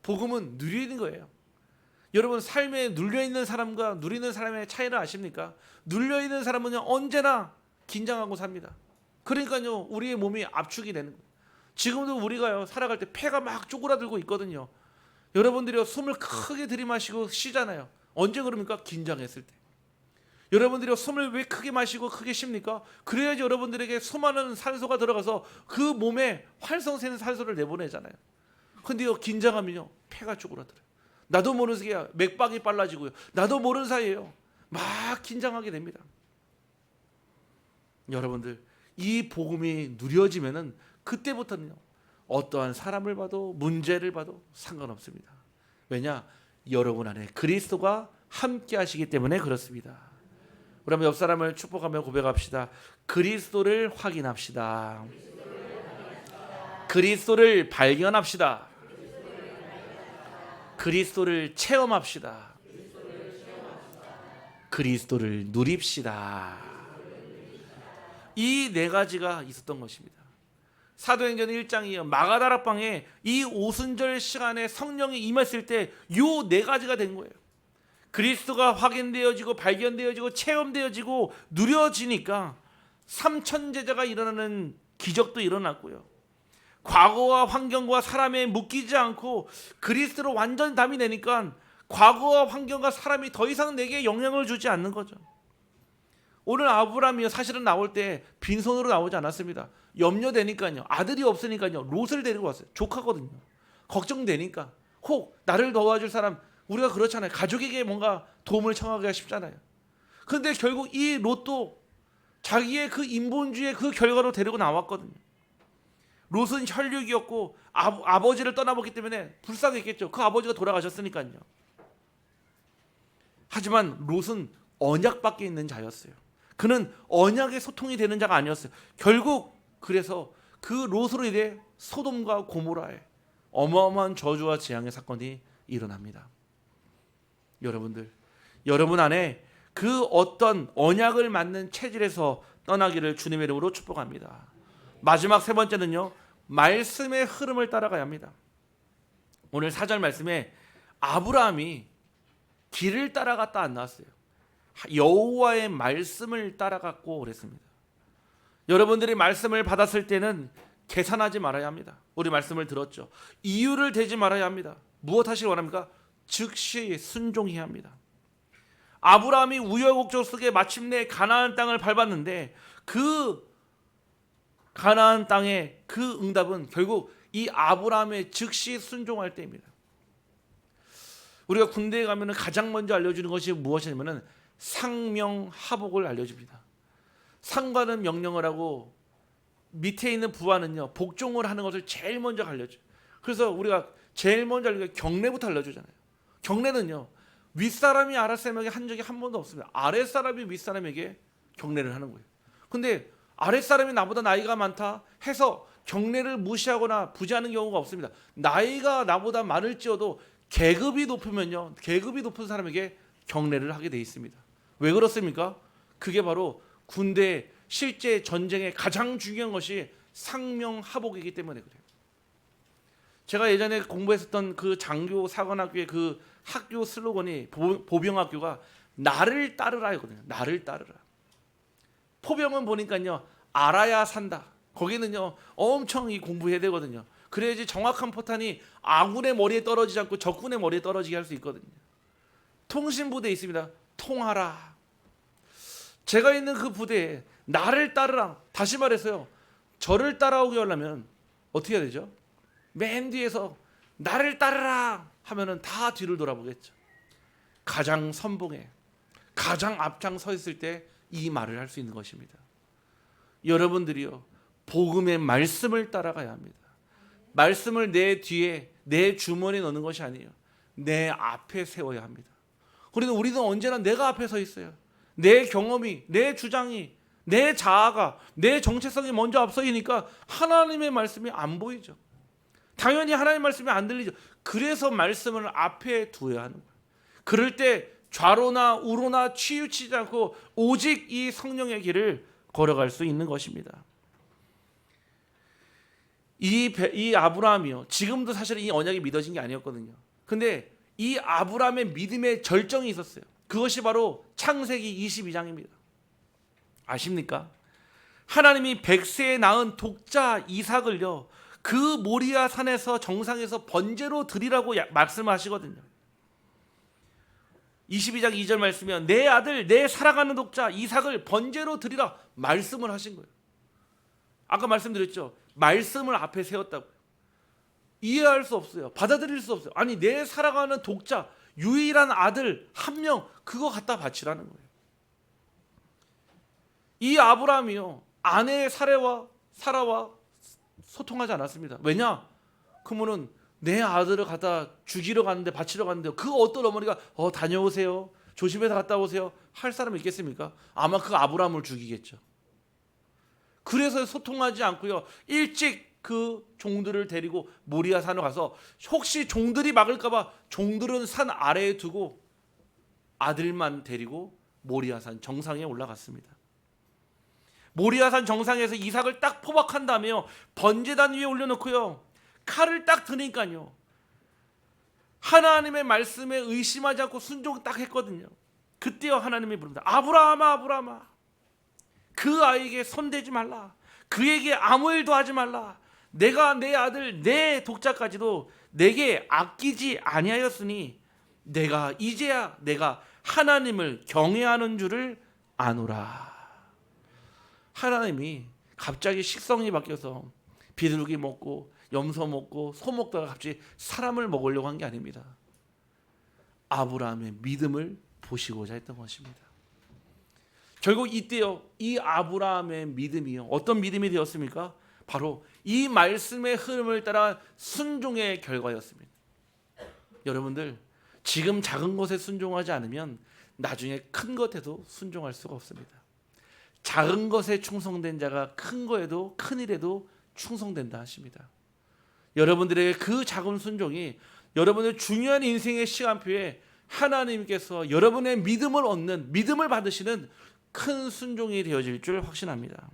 복음은 누리는 거예요. 여러분, 삶에 눌려있는 사람과 누리는 사람의 차이를 아십니까? 눌려있는 사람은 언제나 긴장하고 삽니다. 그러니까요 우리의 몸이 압축이 되는 거예요. 지금도 우리가요 살아갈 때 폐가 막 쪼그라들고 있거든요. 여러분들이 숨을 크게 들이마시고 쉬잖아요. 언제 그럽니까? 긴장했을 때. 여러분들이 숨을 왜 크게 마시고 크게 쉽니까? 그래야지 여러분들에게 수많은 산소가 들어가서 그 몸에 활성되는 산소를 내보내잖아요. 근데요, 긴장하면요 폐가 쪼그라들어요. 나도 모르는 사이에 맥박이 빨라지고요. 나도 모르는 사이에요 막 긴장하게 됩니다. 여러분들, 이 복음이 누려지면은 그때부터는요 어떠한 사람을 봐도 문제를 봐도 상관없습니다. 왜냐? 여러분 안에 그리스도가 함께 하시기 때문에 그렇습니다. 우리 한번 옆 사람을 축복하며 고백합시다. 그리스도를 확인합시다. 그리스도를 발견합시다. 그리스도를 체험합시다. 그리스도를 누립시다. 이 네 가지가 있었던 것입니다. 사도행전 1장이요 마가다락방에 이 오순절 시간에 성령이 임했을 때 요 네 가지가 된 거예요. 그리스도가 확인되어지고 발견되어지고 체험되어지고 누려지니까 3천 제자가 일어나는 기적도 일어났고요. 과거와 환경과 사람에 묶이지 않고 그리스도로 완전 담이 되니까 과거와 환경과 사람이 더 이상 내게 영향을 주지 않는 거죠. 오늘 아브라함이 사실은 나올 때 빈손으로 나오지 않았습니다. 염려되니까요. 아들이 없으니까요. 롯을 데리고 왔어요. 조카거든요. 걱정되니까. 혹 나를 도와줄 사람, 우리가 그렇잖아요. 가족에게 뭔가 도움을 청하기가 쉽잖아요. 그런데 결국 이 롯도 자기의 그 인본주의의 그 결과로 데리고 나왔거든요. 롯은 혈육이었고 아버지를 떠나봤기 때문에 불쌍했겠죠. 그 아버지가 돌아가셨으니까요. 하지만 롯은 언약밖에 있는 자였어요. 그는 언약의 소통이 되는 자가 아니었어요. 결국 그래서 그 롯으로 인해 소돔과 고모라에 어마어마한 저주와 재앙의 사건이 일어납니다. 여러분들, 여러분 안에 그 어떤 언약을 맞는 체질에서 떠나기를 주님의 이름으로 축복합니다. 마지막 세 번째는요, 말씀의 흐름을 따라가야 합니다. 오늘 4절 말씀에 아브라함이 길을 따라갔다 안 나왔어요. 여호와의 말씀을 따라갔고 그랬습니다. 여러분들이 말씀을 받았을 때는 계산하지 말아야 합니다. 우리 말씀을 들었죠. 이유를 대지 말아야 합니다. 무엇 하시기 원합니까? 즉시 순종해야 합니다. 아브라함이 우여곡절 속에 마침내 가나안 땅을 밟았는데 그 가나안 땅의 그 응답은 결국 이 아브라함의 즉시 순종할 때입니다. 우리가 군대에 가면 가장 먼저 알려주는 것이 무엇이냐면 상명하복을 알려줍니다. 상관은 명령을 하고 밑에 있는 부하는요 복종을 하는 것을 제일 먼저 알려줘요. 그래서 우리가 제일 먼저 알려주는 경례부터 알려주잖아요. 경례는요 윗사람이 아랫사람에게 한 적이 한 번도 없습니다. 아랫사람이 윗사람에게 경례를 하는 거예요. 근데 아랫사람이 나보다 나이가 많다 해서 경례를 무시하거나 부지하는 경우가 없습니다. 나이가 나보다 많을지어도 계급이 높으면요, 계급이 높은 사람에게 경례를 하게 돼 있습니다. 왜 그렇습니까? 그게 바로 군대 실제 전쟁의 가장 중요한 것이 상명하복이기 때문에 그래요. 제가 예전에 공부했었던 그 장교 사관학교의 그 학교 슬로건이 보병학교가 나를 따르라였거든요. 나를 따르라. 포병은 보니까요 알아야 산다. 거기는요 엄청 공부해야 되거든요. 그래야지 정확한 포탄이 아군의 머리에 떨어지지 않고 적군의 머리에 떨어지게 할 수 있거든요. 통신부대에 있습니다. 통하라. 제가 있는 그 부대에 나를 따르라. 다시 말해서요. 저를 따라오게 하려면 어떻게 해야 되죠? 맨 뒤에서 나를 따르라 하면은 다 뒤를 돌아보겠죠. 가장 선봉에 가장 앞장 서 있을 때 이 말을 할 수 있는 것입니다. 여러분들이요. 복음의 말씀을 따라가야 합니다. 말씀을 내 뒤에 내 주머니에 넣는 것이 아니에요. 내 앞에 세워야 합니다. 그래도 우리는 언제나 내가 앞에 서 있어요. 내 경험이, 내 주장이, 내 자아가, 내 정체성이 먼저 앞서이니까 하나님의 말씀이 안 보이죠. 당연히 하나님의 말씀이 안 들리죠. 그래서 말씀을 앞에 두어야 하는 거예요. 그럴 때 좌로나 우로나 치우치지 않고 오직 이 성령의 길을 걸어갈 수 있는 것입니다. 이 아브라함이요. 지금도 사실 이 언약이 믿어진 게 아니었거든요. 근데 이 아브라함의 믿음의 절정이 있었어요. 그것이 바로 창세기 22장입니다. 아십니까? 하나님이 100세에 낳은 독자 이삭을요. 그 모리아 산에서 정상에서 번제로 드리라고 말씀하시거든요. 22장 2절 말씀이면 내 아들 내 사랑하는 독자 이삭을 번제로 드리라 말씀을 하신 거예요. 아까 말씀드렸죠. 말씀을 앞에 세웠다고요. 이해할 수 없어요. 받아들일 수 없어요. 아니 내 사랑하는 독자 유일한 아들 한 명 그거 갖다 바치라는 거예요. 이 아브라함이요. 아내의 사라와 소통하지 않았습니다. 왜냐? 그러면은 내 아들을 갖다 죽이러 갔는데 바치러 갔는데 그 어떤 어머니가 다녀오세요. 조심해서 갔다 오세요. 할 사람이 있겠습니까? 아마 그 아브라함을 죽이겠죠. 그래서 소통하지 않고요. 일찍 그 종들을 데리고 모리아 산으로 가서 혹시 종들이 막을까 봐 종들은 산 아래에 두고 아들만 데리고 모리아 산 정상에 올라갔습니다. 모리아 산 정상에서 이삭을 딱 포박한 다음에요. 번제단 위에 올려놓고요. 칼을 딱 드니까요. 하나님의 말씀에 의심하지 않고 순종 딱 했거든요. 그때요 하나님이 부릅니다. 아브라함아 아브라함아 그 아이에게 손대지 말라. 그에게 아무 일도 하지 말라. 내가 내 아들 내 독자까지도 내게 아끼지 아니하였으니 내가 이제야 내가 하나님을 경외하는 줄을 아노라. 하나님이 갑자기 식성이 바뀌어서 비둘기 먹고 염소 먹고 소 먹다가 갑자기 사람을 먹으려고 한 게 아닙니다. 아브라함의 믿음을 보시고자 했던 것입니다. 결국 이때요, 이 아브라함의 믿음이요, 어떤 믿음이 되었습니까? 바로 이 말씀의 흐름을 따라 순종의 결과였습니다. 여러분들, 지금 작은 것에 순종하지 않으면 나중에 큰 것에도 순종할 수가 없습니다. 작은 것에 충성된 자가 큰 거에도, 큰 일에도 충성된다 하십니다. 여러분들에게 그 작은 순종이 여러분의 중요한 인생의 시간표에 하나님께서 여러분의 믿음을 얻는, 믿음을 받으시는 큰 순종이 되어질 줄 확신합니다.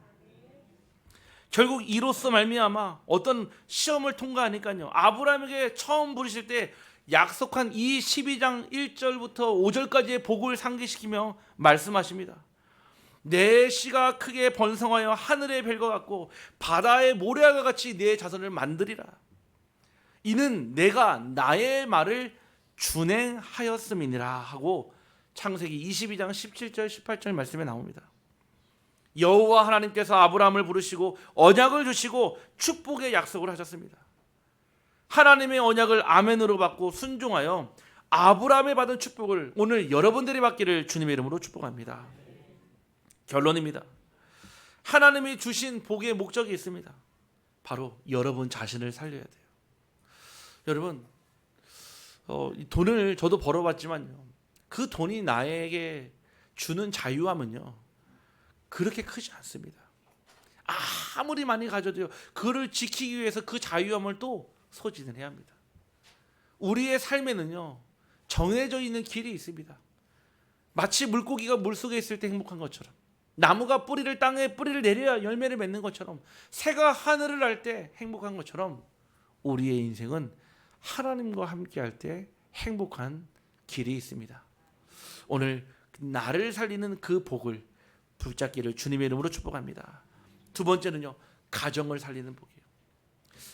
결국 이로써 말미암아 어떤 시험을 통과하니까요, 아브라함에게 처음 부르실 때 약속한 이 12장 1절부터 5절까지의 복을 상기시키며 말씀하십니다. 내 씨가 크게 번성하여 하늘의 별과 같고 바다의 모래와 같이 내 자손을 만들리라. 이는 내가 나의 말을 준행하였음이니라 하고 창세기 22장 17절 18절 말씀에 나옵니다. 여호와 하나님께서 아브라함을 부르시고 언약을 주시고 축복의 약속을 하셨습니다. 하나님의 언약을 아멘으로 받고 순종하여 아브라함이 받은 축복을 오늘 여러분들이 받기를 주님의 이름으로 축복합니다. 결론입니다. 하나님이 주신 복의 목적이 있습니다. 바로 여러분 자신을 살려야 돼요. 여러분, 돈을 저도 벌어봤지만요, 그 돈이 나에게 주는 자유함은요 그렇게 크지 않습니다. 아무리 많이 가져도요, 그를 지키기 위해서 그 자유함을 또 소진을 해야 합니다. 우리의 삶에는요 정해져 있는 길이 있습니다. 마치 물고기가 물속에 있을 때 행복한 것처럼, 나무가 땅에 뿌리를 내려야 열매를 맺는 것처럼, 새가 하늘을 날 때 행복한 것처럼 우리의 인생은 하나님과 함께 할 때 행복한 길이 있습니다. 오늘 나를 살리는 그 복을 붙잡기를 주님의 이름으로 축복합니다. 두 번째는요, 가정을 살리는 복이에요.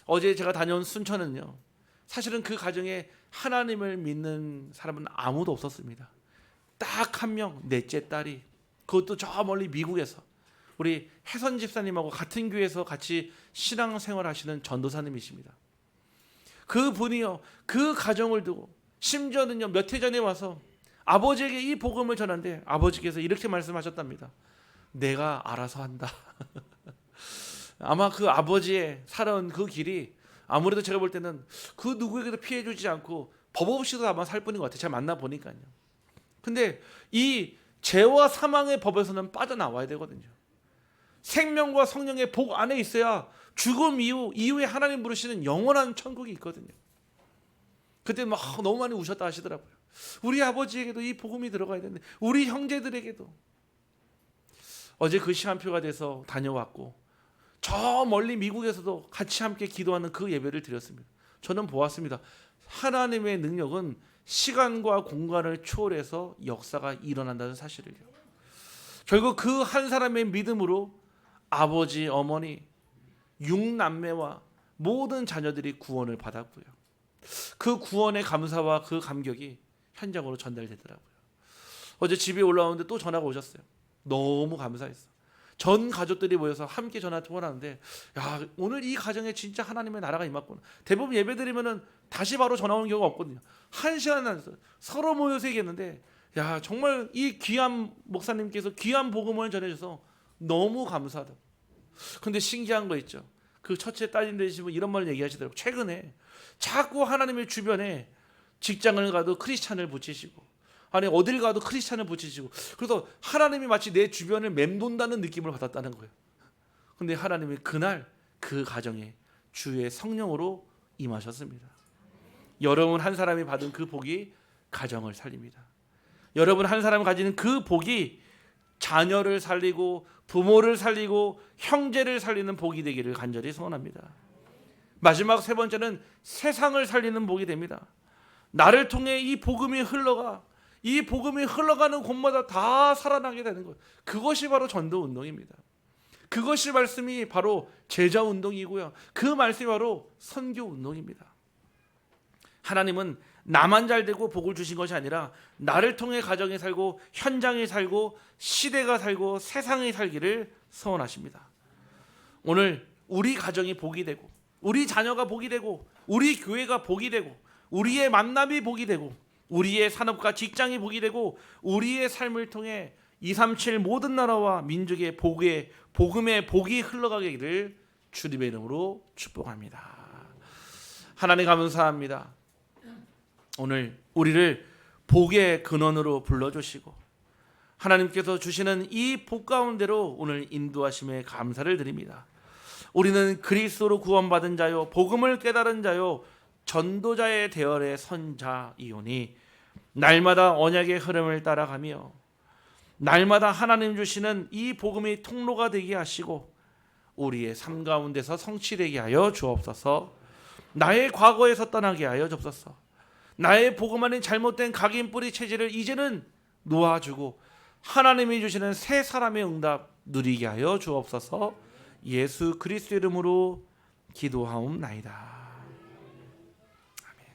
어제 제가 다녀온 순천은요, 사실은 그 가정에 하나님을 믿는 사람은 아무도 없었습니다. 딱 한 명, 넷째 딸이, 그것도 저 멀리 미국에서 우리 혜선 집사님하고 같은 교회에서 같이 신앙생활 하시는 전도사님이십니다. 그 분이요, 그 가정을 두고 심지어는요 몇 해 전에 와서 아버지에게 이 복음을 전하는데 아버지께서 이렇게 말씀하셨답니다. 내가 알아서 한다. 아마 그 아버지의 살아온 그 길이 아무래도 제가 볼 때는 그 누구에게도 피해 주지 않고 법 없이도 아마 살 뿐인 것 같아요. 제가 만나보니까요. 근데 이 죄와 사망의 법에서는 빠져나와야 되거든요. 생명과 성령의 복 안에 있어야 죽음 이후에 하나님 부르시는 영원한 천국이 있거든요. 그때 막 너무 많이 우셨다 하시더라고요. 우리 아버지에게도 이 복음이 들어가야 되는데, 우리 형제들에게도. 어제 그 시간표가 돼서 다녀왔고, 저 멀리 미국에서도 같이 함께 기도하는 그 예배를 드렸습니다. 저는 보았습니다. 하나님의 능력은 시간과 공간을 초월해서 역사가 일어난다는 사실을요. 결국 그 한 사람의 믿음으로 아버지, 어머니, 6남매와 모든 자녀들이 구원을 받았고요. 그 구원의 감사와 그 감격이 현장으로 전달되더라고요. 어제 집에 올라오는데 또 전화가 오셨어요. 너무 감사했어. 전 가족들이 모여서 함께 전화 통화를 하는데, 야, 오늘 이 가정에 진짜 하나님의 나라가 임했구나. 대부분 예배드리면은 다시 바로 전화 오는 경우가 없거든요. 1시간 안에서 서로 모여서 얘기했는데, 야, 정말 이 귀한 목사님께서 귀한 복음을 전해줘서 너무 감사하다고. 근데 신기한 거 있죠. 그 첫째 딸인 되시면 이런 말을 얘기하시더라고요. 최근에 자꾸 하나님의 주변에 직장을 가도 크리스찬을 붙이시고, 아니 어딜 가도 크리스찬을 붙이시고, 그래서 하나님이 마치 내 주변을 맴돈다는 느낌을 받았다는 거예요. 근데 하나님이 그날 그 가정에 주의 성령으로 임하셨습니다. 여러분 한 사람이 받은 그 복이 가정을 살립니다. 여러분 한 사람이 가지는 그 복이 자녀를 살리고 부모를 살리고 형제를 살리는 복이 되기를 간절히 소원합니다. 마지막 세 번째는 세상을 살리는 복이 됩니다. 나를 통해 이 복음이 흘러가는 곳마다 다 살아나게 되는 것. 그것이 바로 전도 운동입니다. 그것이 말씀이 바로 제자 운동이고요. 그 말씀이 바로 선교 운동입니다. 하나님은 나만 잘 되고 복을 주신 것이 아니라 나를 통해 가정이 살고 현장이 살고 시대가 살고 세상이 살기를 소원하십니다. 오늘 우리 가정이 복이 되고 우리 자녀가 복이 되고 우리 교회가 복이 되고 우리의 만남이 복이 되고 우리의 산업과 직장이 복이 되고 우리의 삶을 통해 237 모든 나라와 민족의 복음의 복이 흘러가기를 주님의 이름으로 축복합니다. 하나님 감사합니다. 오늘 우리를 복의 근원으로 불러주시고 하나님께서 주시는 이 복 가운데로 오늘 인도하심에 감사를 드립니다. 우리는 그리스도로 구원받은 자요 복음을 깨달은 자요 전도자의 대열에 선 자이오니 날마다 언약의 흐름을 따라가며 날마다 하나님 주시는 이 복음이 통로가 되게 하시고 우리의 삶 가운데서 성취되게 하여 주옵소서. 나의 과거에서 떠나게 하여 주옵소서. 나의 복음 안에 잘못된 각인 뿌리 체질을 이제는 놓아주고 하나님이 주시는 새 사람의 응답 누리게 하여 주옵소서. 예수 그리스도 이름으로 기도하옵나이다.